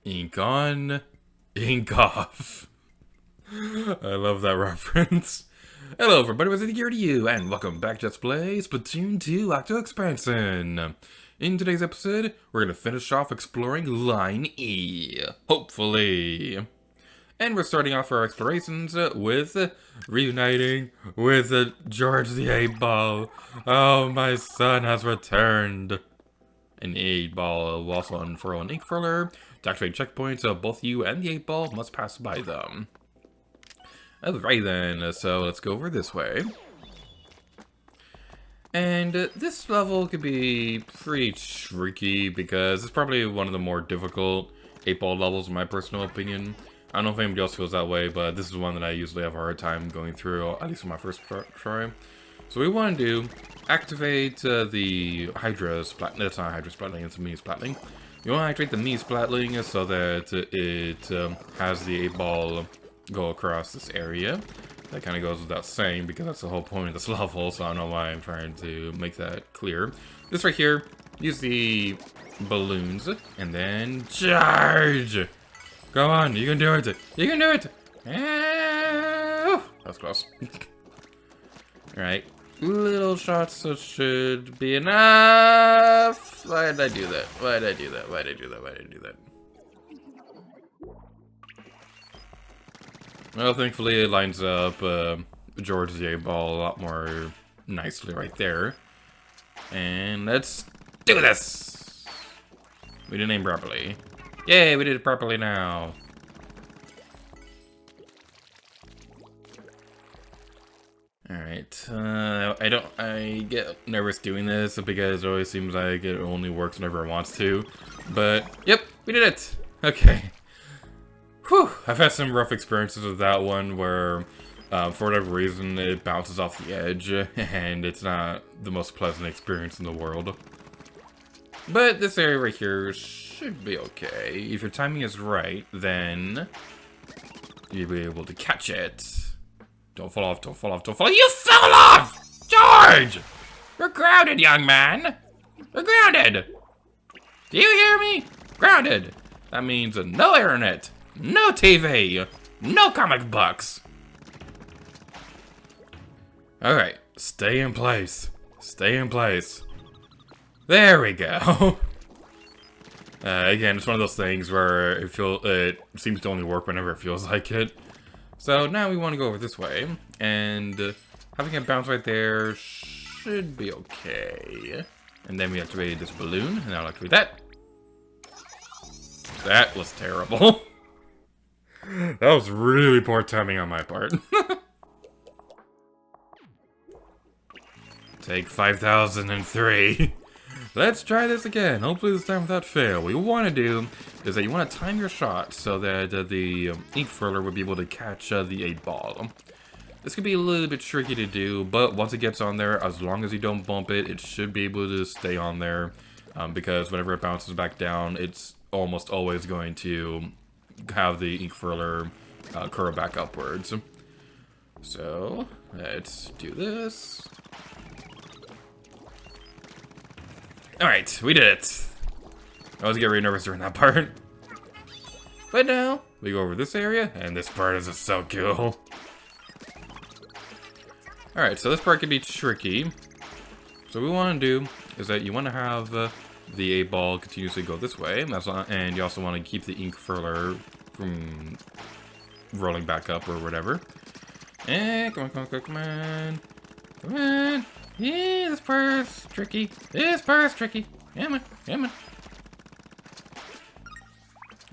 Ink on, ink off. I love that reference. Hello everybody, what's here to you, and welcome back to Let's Play Splatoon 2 Octo Expansion. In today's episode, we're going to finish off exploring Line E, hopefully. And we're starting off our explorations with reuniting with George the 8-Ball. Oh, my son has returned. An 8-Ball will also unfurl an ink furler. To activate checkpoints, both you and the 8-Ball must pass by them. Alright then, so let's go over this way. And this level could be pretty tricky because it's probably one of the more difficult 8-Ball levels in my personal opinion. I don't know if anybody else feels that way, but this is one that I usually have a hard time going through, at least on my first try. So what we want to do, activate the Hydra Splat, that's not Hydra Splatling, it's a mini Splatling. You want to activate the mini Splatling so that it has the 8-Ball go across this area. That kind of goes without saying because that's the whole point of this level, so I don't know why I'm trying to make that clear. This right here, use the balloons and then charge! Go on, you can do it! You can do it! That was close. Alright, little shots should be enough! Why did I do that? Why did I do that? Why did I do that? Why did I do that? Well, thankfully it lines up George the 8-Ball a lot more nicely right there. And let's do this! We didn't aim properly. Yay, we did it properly now. Alright, I get nervous doing this because it always seems like it only works whenever it wants to. But, yep, we did it! Okay. Whew, I've had some rough experiences with that one where, for whatever reason, it bounces off the edge, and it's not the most pleasant experience in the world. But this area right here should be okay. If your timing is right, then you'll be able to catch it. Don't fall off, don't fall off, don't fall off. You fell off! George! You're grounded, young man! You're grounded! Do you hear me? Grounded! That means no internet, no TV, no comic books. Alright, stay in place. Stay in place. There we go. Again, it's one of those things where it seems to only work whenever it feels like it. So now we want to go over this way, and having it bounce right there should be okay. And then we activate this balloon, and I'll activate that. That was terrible. That was really poor timing on my part. Take 5003. Let's try this again. Hopefully this time without fail. What you want to do is that you want to time your shot so that the ink furler would be able to catch the 8-Ball. This could be a little bit tricky to do, but once it gets on there, as long as you don't bump it, it should be able to stay on there. Because whenever it bounces back down, it's almost always going to have the ink furler curl back upwards. So, let's do this. Alright, we did it. I was getting really nervous during that part. But now, we go over this area, and this part is just so cool. Alright, so this part can be tricky. So what we want to do is that you want to have the 8-Ball continuously go this way, and you also want to keep the ink furler from rolling back up or whatever. And come on, come on, come on, come on. Come on. Yeah, this part's tricky. This part's tricky. Come on, come on.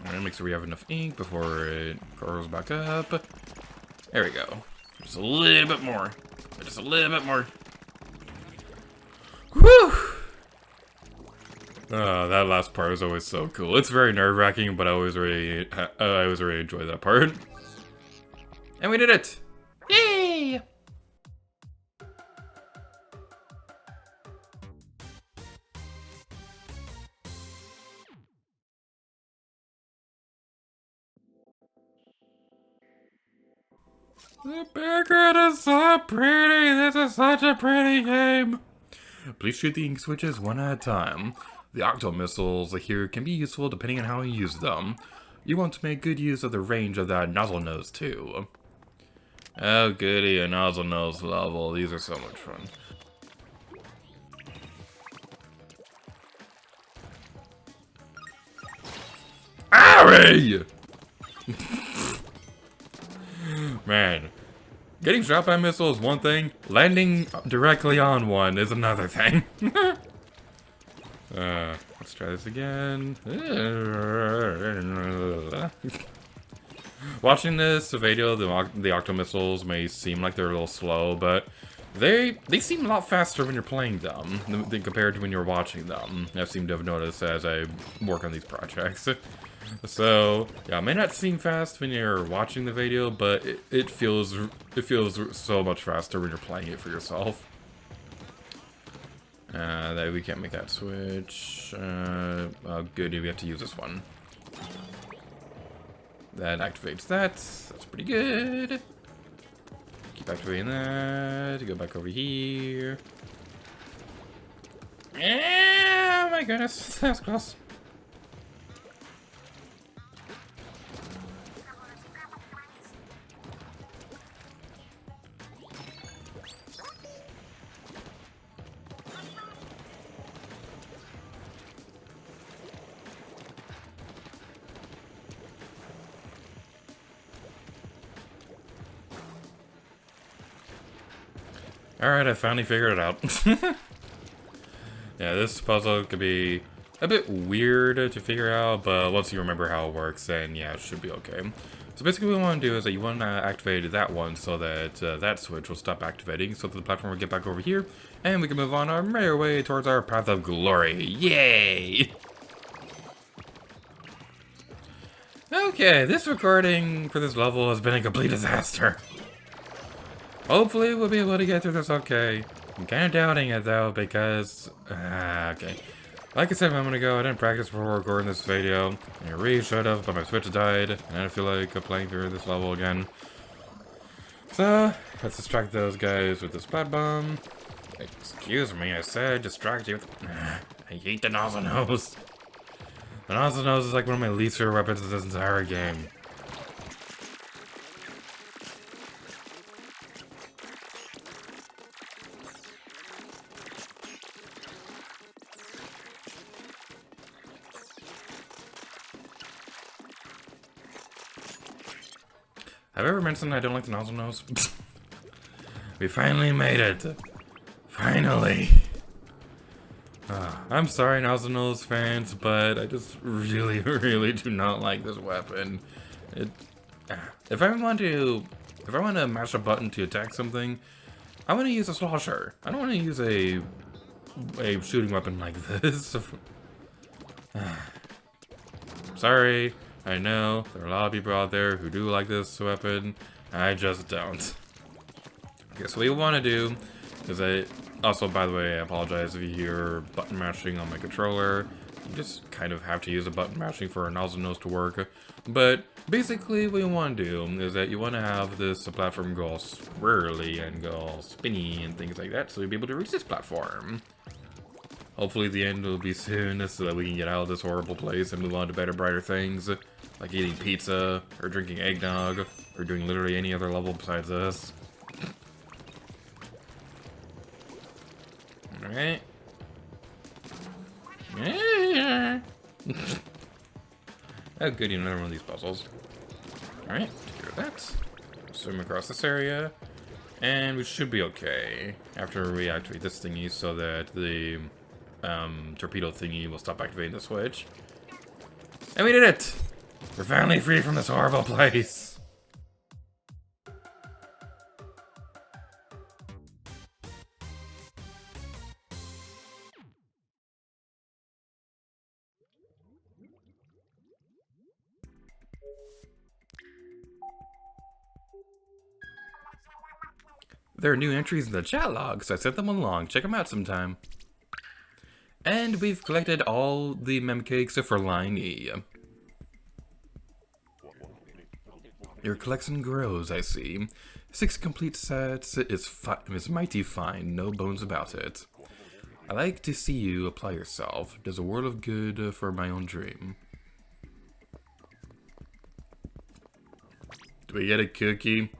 Alright, make sure we have enough ink before it curls back up. There we go. Just a little bit more. Just a little bit more. Whew! Oh, that last part is always so cool. It's very nerve-wracking, but I always really enjoy that part. And we did it! Yay! The background is so pretty! This is such a pretty game! Please shoot the ink switches one at a time. The Octo missiles here can be useful depending on how you use them. you want to make good use of the range of that nozzle nose too. Oh goody, a nozzle nose level. These are so much fun. Owie! Man, getting shot by a missile is one thing. Landing directly on one is another thing. Let's try this again. Watching this video, the Octo missiles may seem like they're a little slow, but they seem a lot faster when you're playing them than compared to when you're watching them. I seem to have noticed as I work on these projects. So yeah, it may not seem fast when you're watching the video, but it feels so much faster when you're playing it for yourself. That we can't make that switch. Oh, good. We have to use this one. That activates that. That's pretty good. Keep activating that. Go back over here. Oh my goodness, that's close. Alright, I finally figured it out. Yeah, this puzzle could be a bit weird to figure out, but once you remember how it works, then yeah, it should be okay. So basically what we want to do is that you want to activate that one so that that switch will stop activating, so that the platform will get back over here, and we can move on our merry way towards our path of glory. Yay! Okay, this recording for this level has been a complete disaster. Hopefully we'll be able to get through this okay. I'm kind of doubting it though because... okay. Like I said, I'm gonna go. I didn't practice before recording this video. I really should have, but my Switch died. And I don't feel like playing through this level again. So, let's distract those guys with the Splat Bomb. Excuse me, I said distract you with... I hate the Nozzle Nose. The Nozzle Nose is like one of my least favorite weapons in this entire game. Have I ever mentioned I don't like the Nozzle Nose? We finally made it. Finally. I'm sorry, Nozzle Nose fans, but I just really, really do not like this weapon. If I want to mash a button to attack something, I want to use a slosher. I don't want to use a shooting weapon like this. Sorry. I know, there are a lot of people out there who do like this weapon. I just don't. Okay, so what you want to do is also, by the way, I apologize if you hear button mashing on my controller. You just kind of have to use a button mashing for a Nozzle Nose to work. But basically what you want to do is that you want to have this platform go all swirly and go all spinny and things like that, so you'll be able to reach this platform. Hopefully the end will be soon, so that we can get out of this horrible place and move on to better, brighter things. Like eating pizza, or drinking eggnog, or doing literally any other level besides this. Alright. Oh goody, another one of these puzzles. Alright, take care of that. Swim across this area. And we should be okay after we activate this thingy so that the torpedo thingy will stop activating the switch. And we did it! We're finally free from this horrible place! There are new entries in the chat log, so I sent them along. Check them out sometime. And we've collected all the mem cakes for line E. Your collection grows, I see. 6 complete sets is mighty fine, no bones about it. I like to see you apply yourself. Does a world of good for my own dream. Do we get a cookie?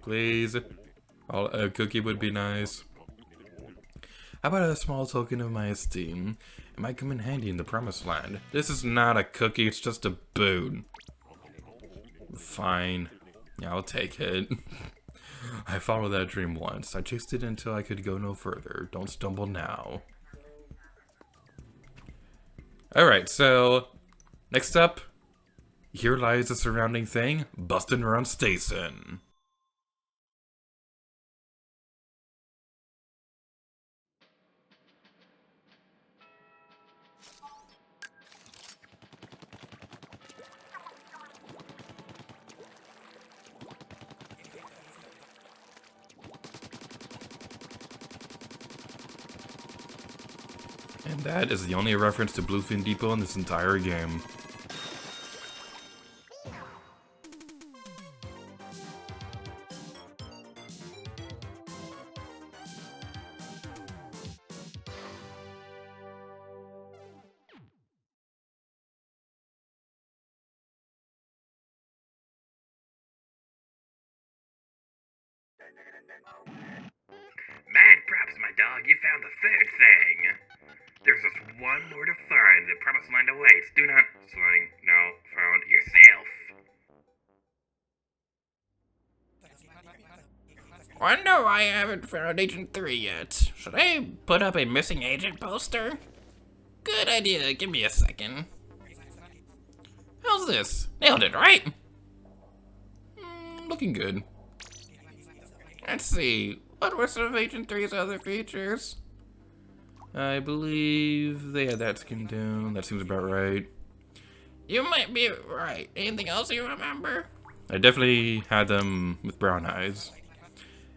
Please? A cookie would be nice. How about a small token of my esteem? It might come in handy in the promised land. This is not a cookie, it's just a boon. Fine. Yeah, I'll take it. I followed that dream once. I chased it until I could go no further. Don't stumble now. Alright, so next up, here lies the surrounding thing, bustin' around Station. And that is the only reference to Bluefin Depot in this entire game. Mad props, my dog, you found the third thing. There's just one more to find. The promised land awaits. Do not sling. No, found yourself. Wonder why I haven't found Agent 3 yet. Should I put up a missing agent poster? Good idea, give me a second. How's this? Nailed it, right? Looking good. Let's see, what were some of Agent 3's other features? I believe they had that skin down. That seems about right. You might be right. Anything else you remember? I definitely had them with brown eyes.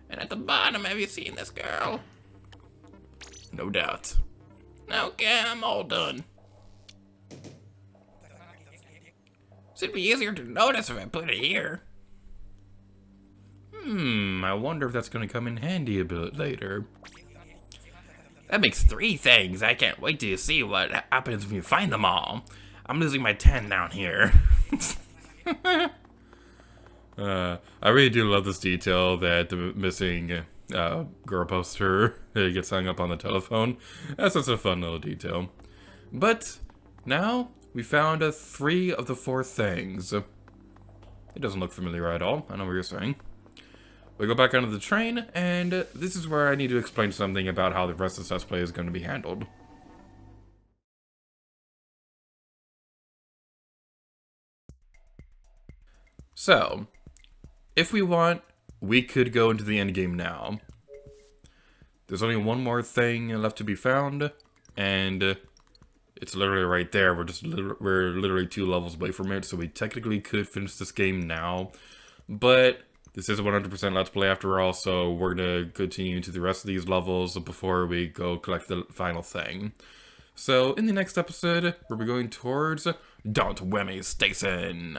And at the bottom, have you seen this girl? No doubt. Okay, I'm all done. Should be easier to notice if I put it here. I wonder if that's going to come in handy a bit later. That makes 3 things. I can't wait to see what happens when you find them all. I'm losing my 10 down here. I really do love this detail that the missing girl poster gets hung up on the telephone. That's such a fun little detail. But now we found 3 of the 4 things. It doesn't look familiar at all. I know what you're saying. We go back onto the train, and this is where I need to explain something about how the rest of Let's Play is going to be handled. So, if we want, we could go into the end game now. There's only one more thing left to be found, and it's literally right there. We're literally 2 levels away from it, so we technically could finish this game now, but this is a 100% Let's Play after all, so we're going to continue to the rest of these levels before we go collect the final thing. So, in the next episode, we'll be going towards Don't Whammy Station.